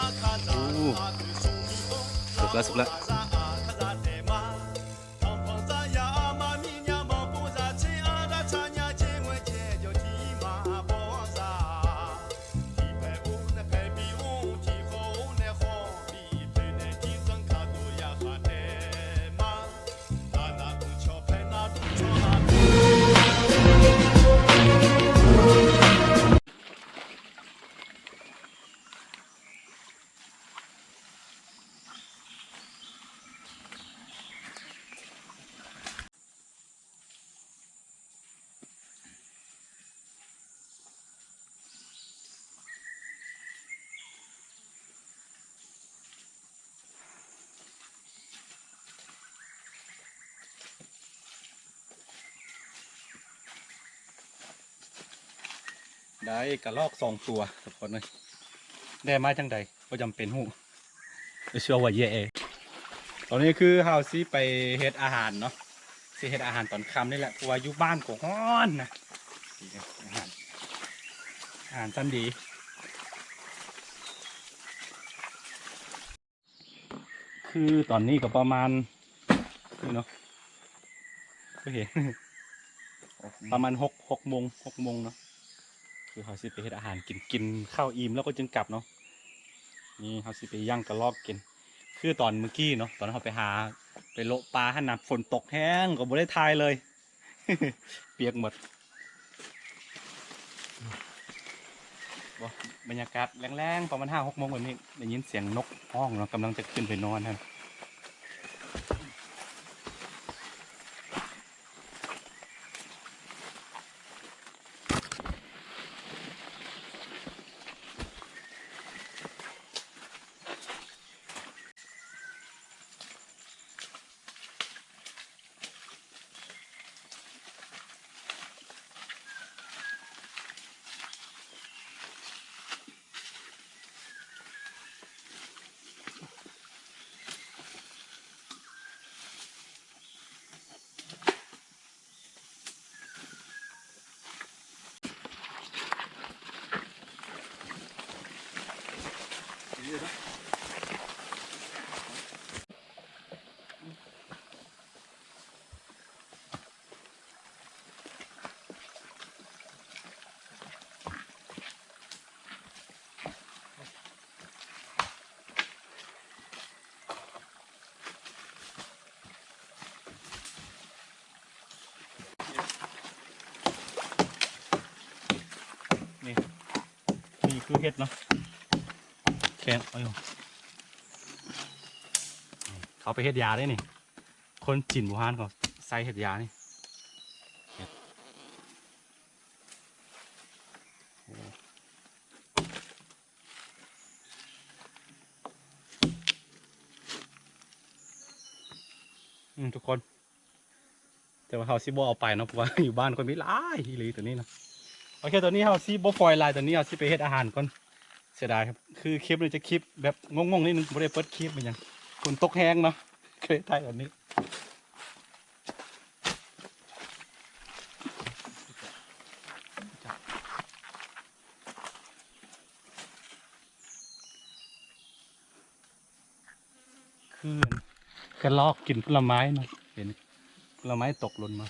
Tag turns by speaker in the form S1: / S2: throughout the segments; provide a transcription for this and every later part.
S1: สุกแล้วสุกแล้วได้กระลอก2 ตัวทุกคนเลยได้มาจังใดก็จำเป็นหูเชื่อว่าเย่ตอนนี้คือเฮาซีไปเฮ็ดอาหารเนาะซีเฮ็ดอาหารตอนค่ำนี่แหละเพราะว่าอยู่บ้านก็ฮ้อนนะอาหารสั้นดีคือตอนนี้ก็ประมาณนี่เนาะก็เห็นประมาณ6 โมงเนาะคือเฮาซีไปเฮ็ดอาหารกินข้าวอิ่มแล้วก็จึงกลับเนาะนี่เฮาซีไปย่างกระลอกกินคือตอนเมื่อกี้เนาะตอนเราไปโละปลาให้น้ำฝนตกแห้งก็บ่ได้ทายเลย เปียกหมดบรรยากาศแรงๆประมาณ5-6 โมงแบบนี้ได้ยินเสียงนกห้องเนาะกำลังจะขึ้นไปนอนครับนี่คือเห็ดเนาะแข็งเอาอยู่เขาไปเห็ดยาได้นี่คนจีนบูฮานเขาใส่เห็ดยานี่ทุกคนแต่ว่าเฮาซิบเอาไปเนาะเพราะว่าอยู่บ้านคนมีหลายอีหลีตัวนี้เนาะโอเคตัวนี้เฮาซิบฟอยลายตัวนี้เฮาซิไปเฮ็ดอาหารก่อนเสียดายครับคือคลิปนี้จะคลิปแบบงงๆนิดนึงไม่ได้เปิดคลิปเหมือนกันฝนตกแห้งเนาะเคยถ่ายแบบนี้คือกระลอกกินผลไม้เนาะเห็นผลไม้ตกหล่นมา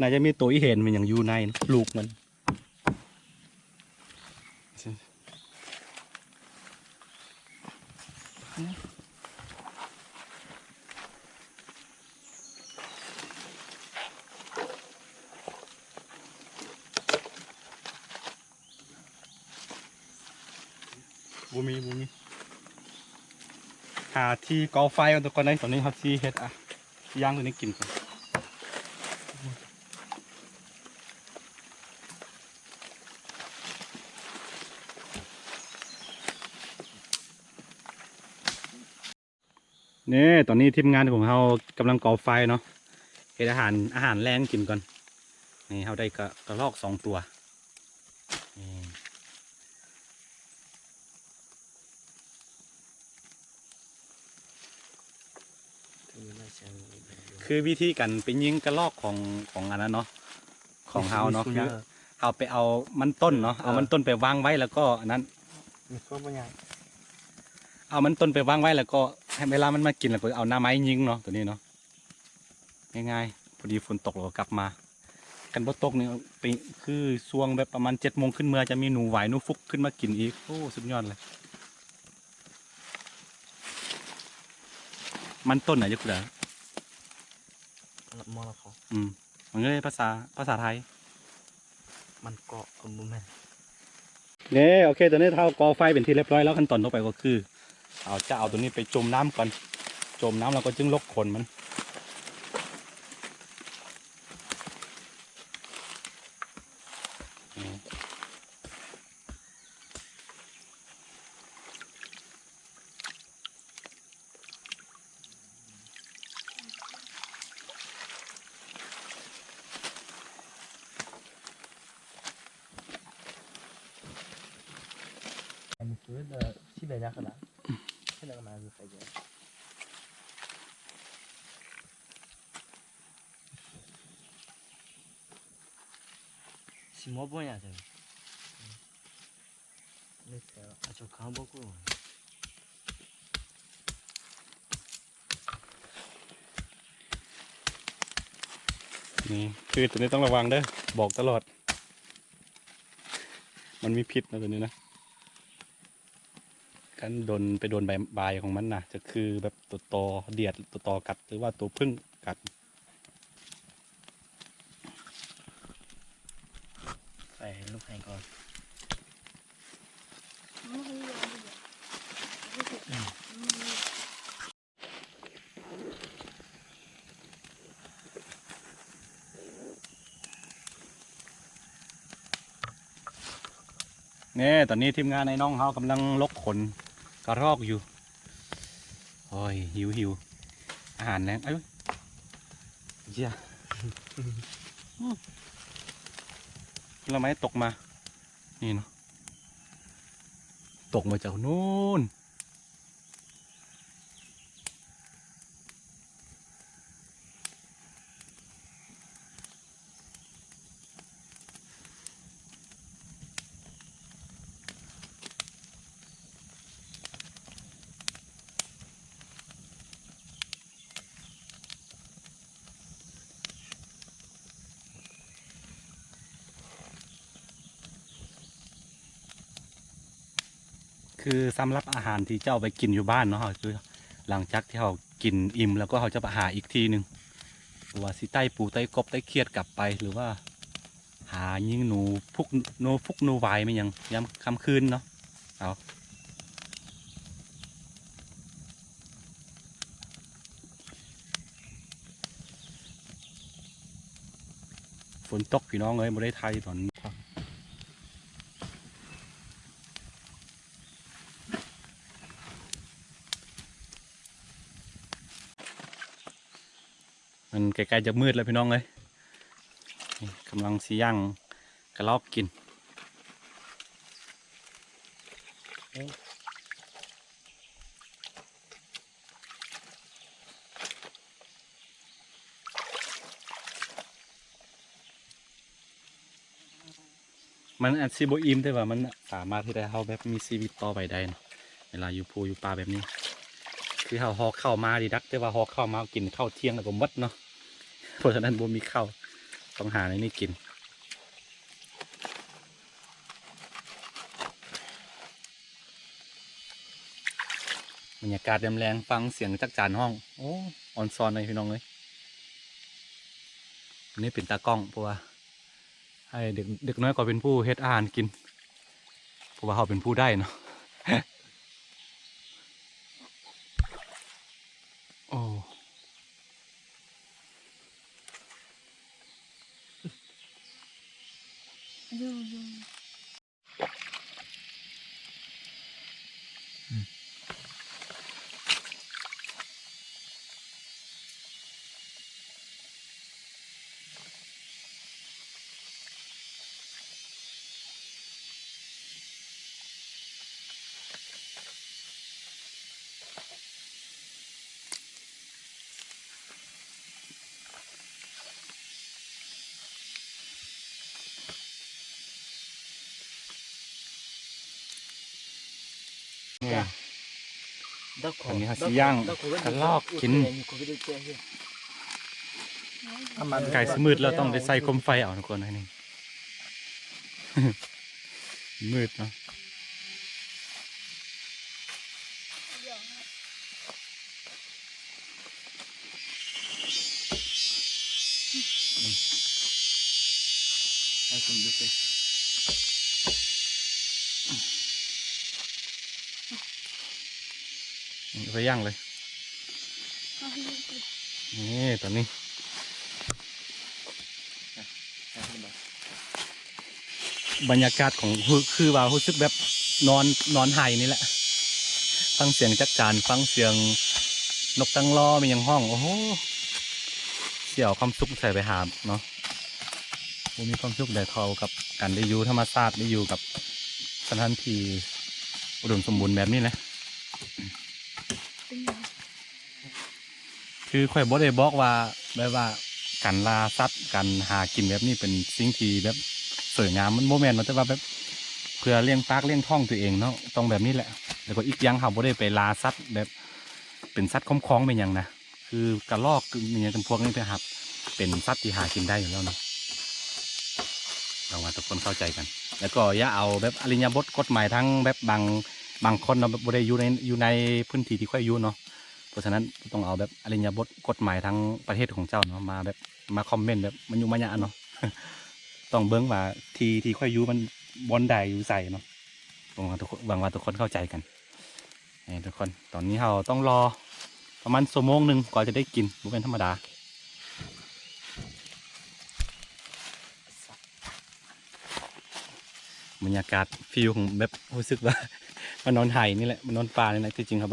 S1: น่าจะมีตัวอีเห็นมันอย่างอยู่ในลูกมันบูมีหาที่ก่อไฟกันตัวก่อนเลยตอนนี้ครับที่เฮ็ดย่างตัวนี้กินก่อนนี่ตอนนี้ทีมงานของเรากำลังก่อไฟเนาะเฮ็ดอาหารแรงกินก่อนนี่เราได้กระรอก2 ตัว คือวิธีการไปยิงกระลอกของอันนั้นเนาะของเฮาเนาะคือเอาไปเอามันต้นเนาะเอามันต้นไปวางไว้แล้วก็อันนั้นเอามันต้นไปวางไว้แล้วก็ให้เวลามันมากินแล้วก็เอาหน้าไม้ยิงเนาะตัวนี้เนาะง่ายๆพอดีฝนตกเราก็กลับมากันบ่ตกเนี่ยไปคือช่วงแบบประมาณ7 โมงขึ้นเมื่อจะมีหนูหวายหนูฟุกขึ้นมากินอีกโอ้สุดยอดเลยมันต้นไหนยุคเด้อ
S2: มอลเขา
S1: มันก็เลยภาษาไทย
S2: มันเกาะมุมแม่
S1: เนี่ยโอเคตอนนี้เท่ากอไฟเป็นที่เรียบร้อยแล้วขั้นตอนต่อไปก็คือเอาตัวนี้ไปจมน้ำก่อนจมน้ำแล้วก็จึงลกขนมัน
S2: มันคือที่ใบยักษ์นะที่เรามาคือใบยักษ์สิมอบ่อยอ่ะเจ้านี่เจ้าอาจจะข้าวบ่กู
S1: นี่คือตัวนี้ต้องระวังเด้อบอกตลอดมันมีพิษนะตัวนี้นะกันไปโดนใบของมันนะจะคือแบบตัวตอเดียดตัวตอกัดหรือว่าตัวพึ่งกัด
S2: ใส่ลูกไข่ก่อน
S1: เนี่ยตอนนี้ทีมงานในน้องเขากำลังลกขนกระรอกอยู่โอ้ยหิวอาหารแรงเอ้ยเจียเราไม่ตกมานี่เนาะตกมาจากนู้นคือสำหรับอาหารที่เจ้าไปกินอยู่บ้านเนาะคือหลังจากที่เขากินอิ่มแล้วก็เขาจะไปหาอีกทีหนึ่งว่าสิใต้ปูใต้กบใต้เขียดกลับไปหรือว่าหายิงหนูพุกหนูไวไม่ยังย้ำค่ำคืนเนาะเอาฝนตกพี่น้องเอ้ยไม่ได้ไทยตอนนี้มันใกล้ๆจะมืดแล้วพี่น้องเอ้ยกำลังสีย่างกระลอกกินมันอาจสิบอิ่มแต่ว่ามันสามารถที่จะเขาแบบมีชีวิตต่อไปได้นะเวลาอยู่ภูอยู่ป่าแบบนี้คือเขาหอกเข้ามาดีดักแต่ว่าหอกเข้ามากินข้าวเที่ยงแล้วก็มดเนาะเพราะฉะนั้นบ่มีข้าวต้องหาในนี้กินบรรยากาศแรงฟังเสียงจักจานห้องโอ้ออนซอนเลยพี่น้องเลยอันนี้เป็นตากล้องเพราะว่าให้เด็กน้อยก็เป็นผู้เฮ็ดอาหารกินเพราะว่าเขาเป็นผู้ได้เนาะโอ้ นี่
S2: d'accord
S1: อันนี้เขาสิย่างกระลอกกิน ไก่สมืดแล้วต้องได้ใส่โคมไฟเอาทุกคนนะนี่ มืดเนาะไปย่างเลยนี่ตอนนี้บรรยากาศของคือว่ารู้สึกแบบนอนไห้นี่แหละฟังเสียงจักรจานฟังเสียงนกตั้งล้อมีอย่างห้องโอ้โหเสี่ยวความสุขใส่ไปหาเนาะมีความสุขได้เขากับการได้อยู่ธรรมชาติได้อยู่กับสถานที่อุดมสมบูรณ์แบบนี้นะคือข่อยบ่ได้บอกว่าแบบว่าการล่าสัตว์การหากินแบบนี้เป็นสิ่งที่แบบสวยงามมันโมเมนต์มันจะว่าแบบเพื่อเลี้ยงปากเลี้ยงท้องตัวเองเนาะต้องแบบนี้แหละแล้วก็อีกอย่างเขาบ่ได้ไปล่าสัตว์แบบเป็นสัตว์คุ้มครองเป็นอย่างนะคือกระรอกคืออย่างจำพวกนี้เป็นครับเป็นสัตว์ที่หากินได้อยู่แล้วเนาะเราว่าทุกคนเข้าใจกัน แล้วก็อย่าเอาแบบอริยบทกฎหมายทั้งแบบบางคนเราบ่ได้อยู่ในพื้นที่ที่ค่อยอยู่เนาะเพราะฉะนั้นต้องเอาแบบอริยบทกฎหมายทั้งประเทศของเจ้าเนาะมาแบบมาคอมเมนต์แบบมันอยู่มายะเนาะ ต้องเบิ้งว่าที่ค่อยอยู่มันบอนใดอยู่ใส่เนาะหวังว่าทุกคนเข้าใจกันนี่ทุกคนตอนนี้เราต้องรอประมาณชั่วโมงหนึ่งก่อนจะได้กินบุเป็นธรรมดาบรรยากาศฟิลของแบบรู้สึกว่า มันนอนไห่นี่แหละมันนอนป่านี่แหละที่จริงครับ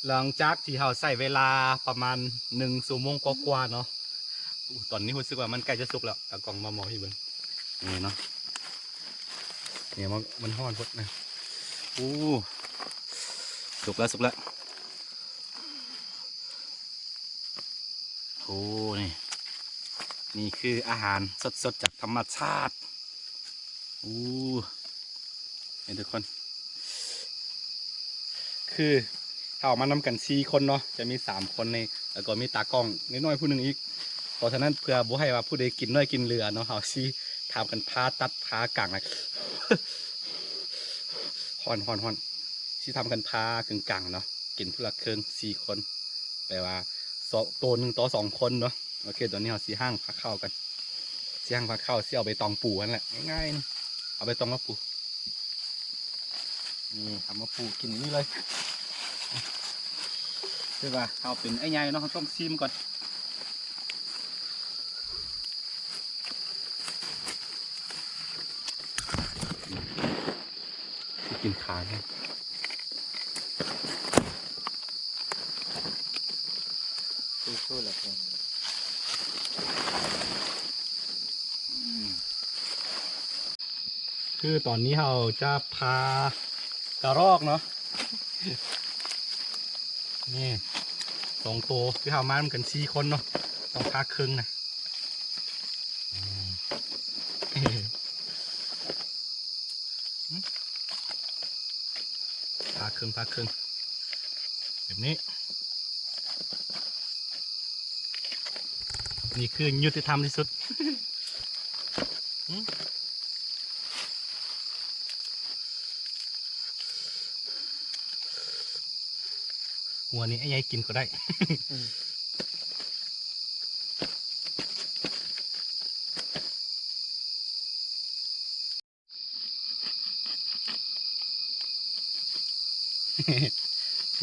S1: หลังจากที่เราใส่เวลาประมาณ1 ชั่วโมงกว่าๆเนาะตอนนี้รู้สึกว่ามันใกล้จะสุกแล้วเอากล่องมาหมอให้เบิ่งนี่เนาะเนี่ยมันห้อนพดนะอู้สุกแล้วโอ้นี่คืออาหารสดจากธรรมชาติอู้นี่ทุกคนคือถ้าออกมานำกัน4 คนเนาะจะมี3 คนในแล้วก็มีตากล้องน้อยๆผู้หนึ่งอีกเพราะฉะนั้นเพื่อบ่ให้ว่าผู้ใดกินน้อยกินเรือเนาะเขาซีทำกันพาตัดพากลางนะ ฮอนที่ทำกันพากึ่งกลางเนาะกินผู้ละครึ่ง4 คนแปลว่าตัวหนึ่งต่อ2 คนเนาะโอเคตัวนี้เราสีห้างพักเข้ากันสีห้างพักเข้าสีเอาไปตองปูนั่นแหละง่ายๆนี่เอาไปตองมาปูนี่ทำมาปูกินนี่เลยคือว่าเอาเป็นไอ้ใหญ่เนาะเขาต้องซิมก่อนกินขาเนี่ย
S2: สู้ๆแหละคน
S1: คือตอนนี้เราจะพากระรอกเนาะ นี่2 ตัวที่เรามากัน4 คนเนาะต้องพาครึ่งนะพาครึ่งแบบนี้นี่คือยุติธรรมที่สุด หัวนี้ไอ้ยัยกินก็ได้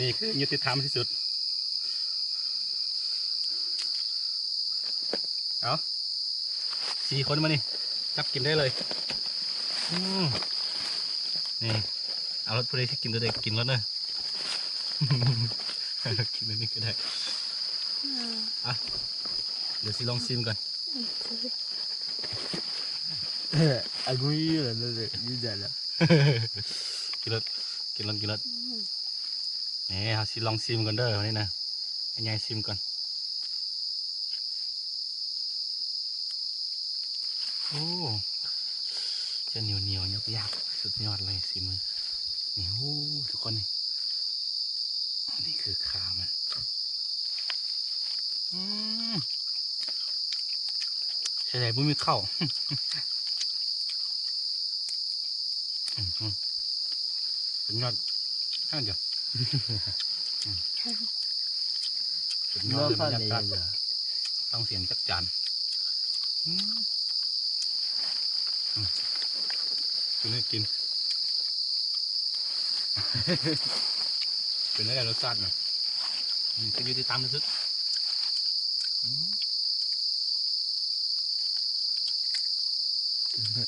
S1: นี่คือยุติธรรมที่สุด เอา4 คนมานี่จับกินได้เลยนี่เอารถผู้ใดที่กินตัวใดกินรถเนอะ กินอันนี้ก็ได้อ่ะเดี๋ยวสิลองซิมก่อน
S2: 아구이 라는데 유자라
S1: กินรถนี่เอาสิลองซิมก่อนเด้อวันนี้นะไอ้ยายซิมก่อนโอ้จะเหนียวยับสุดยอดเลยสิมือ นี่โอ้ทุกคนนี่นี่คือขามันใช่ไหมบุ้มีเข้าเป็นยอดห้าเดียวเป็นยอดเลยบรรยากาศต้องเสียงจักจานกินให้กินเป็นอะไรรสชาติหน่อยมีที่ยืดตามเลยซึ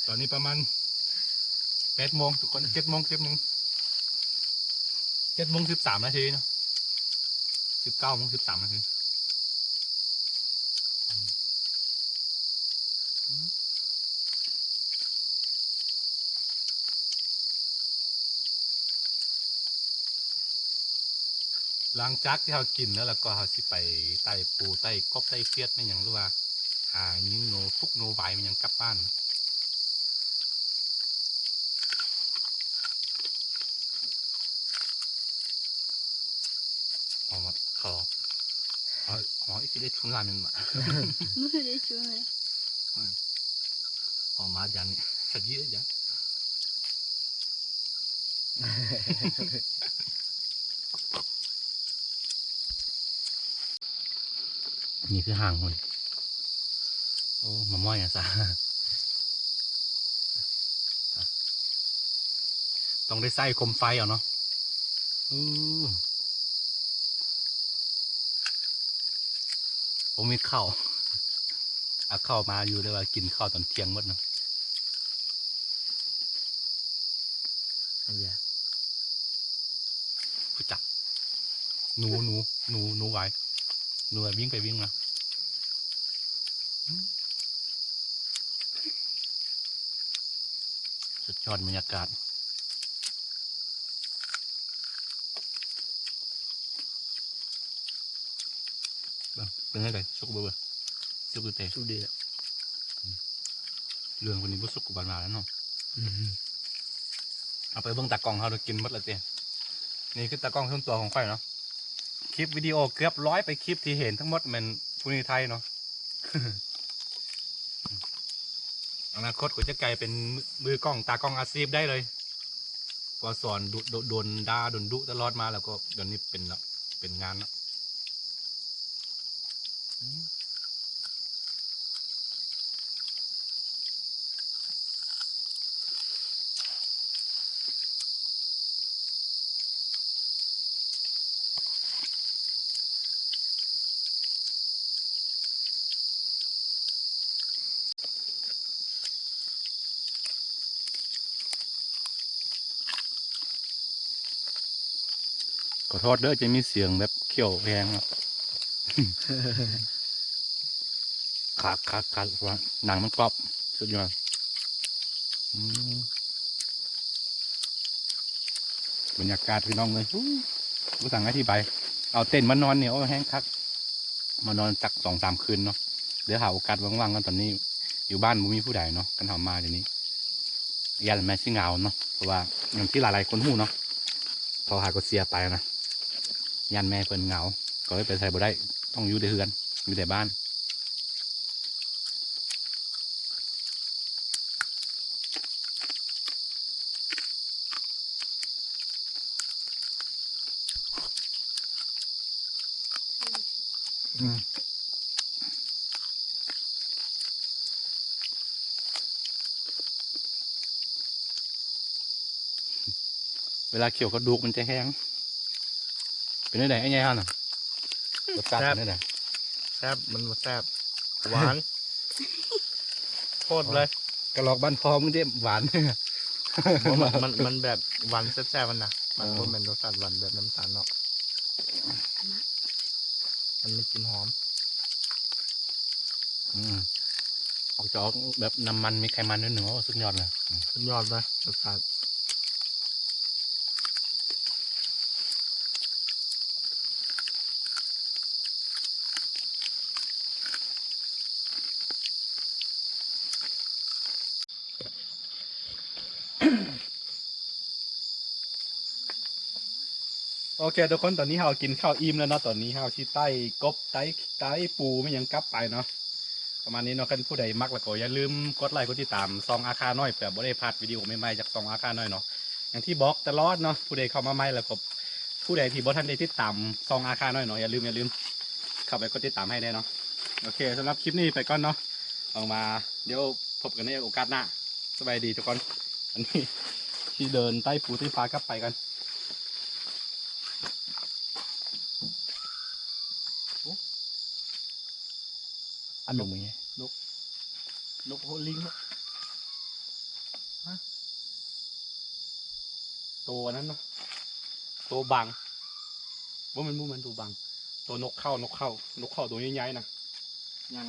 S1: ตอนนี้ประมาณ8 โมงทุกคน7 โมง13 นาทีเนาะ19 โมง 13 นาทีหลังจากที่เรากินแล้วก็เราสิไปไต่ปูไต่กบไต่เฟียดไม่อย่างหรือว่าหายิงโนฟุกโนไหวมันยังกลับบ้านเอามาขออีกทีได้ชุนลามันมา
S3: ไม่ได้ช่วย
S1: ออกมาอย่างนี้สักยี่ได้ยัง นี่คือห่างคนโอ้มาม้อยอ่ะซะต้องได้ใส่คมไฟเอาเนาะผมมีข้าวเอาข้าวมาอยู่เลยว่ากินข้าวตอนเที่ยงหมดเนาะ
S2: อันเดียว
S1: ผู้จับหนูไว้หนูวิ่งไปวิ่งมาสุดยอดบรรยากาศเป็นไงเลยสุกเบื่อสุกดูเตะ
S2: สู้ดีอ่ะ
S1: เรื่องคนนี้บุสุกกับบานมาแล้วเนาะเอาไปเบิ่งตากล้องเขาเรากินหมดเลยเตะนี่คือตากล้องส่วนตัวของข่อยเนาะคลิปวิดีโอเกือบ100ไปคลิปที่เห็นทั้งหมดมันภูมิไทยเนาะ อนาคตกูจะกลายเป็นมือกล้องตากล้องอาชีพได้เลยก็สอนโดนด่าโดนดุตลอดมาแล้วก็เดี๋ยวนี้เป็นแล้วเป็นงานแล้วขอโทษเด้อจะมีเสียงแบบเขี้ยวแพงเนาะ ขาดว่าหนังมันกรอบสุดยอดบรรยากาศพี่น้องเลยผู้สั่งอธิบายเอาเต็นท์มานอนเนี่ยโอ้แห้งคักมานอนจัก2-3 คืนเนาะเดี๋ยวหาโอกาสว่างๆกันตอนนี้อยู่บ้านบ่มีผู้ใดเนาะกันหามาเดี๋ยวนี้ยันแม่ชิเหงาเนาะเพราะว่าอย่างที่หลายๆคนหู้เนาะพอหาก็เสียไปนะยันแม่เพิ่นเหงาก็ไม่ไปใส่บ่ได้ต้องอยู่ในเรือนอยู่แต่บ้านเวลาเคี่ยวกระดูกมันจะแห้งเป็นได้ไงไอ้ไงฮะน่ะรสชาติเป็นได้ไง
S2: แซ่บมันแซ่บหวานโคตรเลย
S1: กระลอกบ้านพอมึงเด้หวาน
S2: มันแบบหวานแซ่บๆมันนะมันก็เป็นรสชาติหวานแบบน้ำตาลเนาะมันไม่กลิ่นหอม
S1: ออกจะออกแบบน้ำมันมีไขมันด้วยหนูสุดยอดเลย
S2: สุดยอดเลยรสชาติ
S1: โอเคทุกคนตอนนี้เรากินข้าวอิ่มแล้วเนาะตอนนี้เราที่ใต้กบใต้ปูไม่ยังกลับไปเนาะประมาณนี้เนาะคันผู้ใดมักแล้วก็อย่าลืมกดไลค์กดติดตามซองอาคาน้อยเผื่อบ่ได้พลาดวิดีโอใหม่ๆจากซองอาคาน้อยเนาะอย่างที่บอกตลอดเนาะผู้ใดเข้ามาใหม่แล้วก็ผู้ใดที่บ่ทันได้ติดตามซองอาคาน้อยเนาะอย่าลืมเข้าไปกดติดตามให้ได้เนาะโอเคสำหรับคลิปนี้ไปก่อนเนาะออกมาเดี๋ยวพบกันในโอกาสหน้าสบายดีทุกคนอันนี้ที่เดินใต้ปูใต้ฟ้ากลับไปกัน
S2: อันหนุ่มไง
S1: นกโฮลิงฮะตัวนั้นเนาะตัวบังว่ามันตัวบังตัวนกเข้าตัวใหญ่ๆนะ
S2: ยัง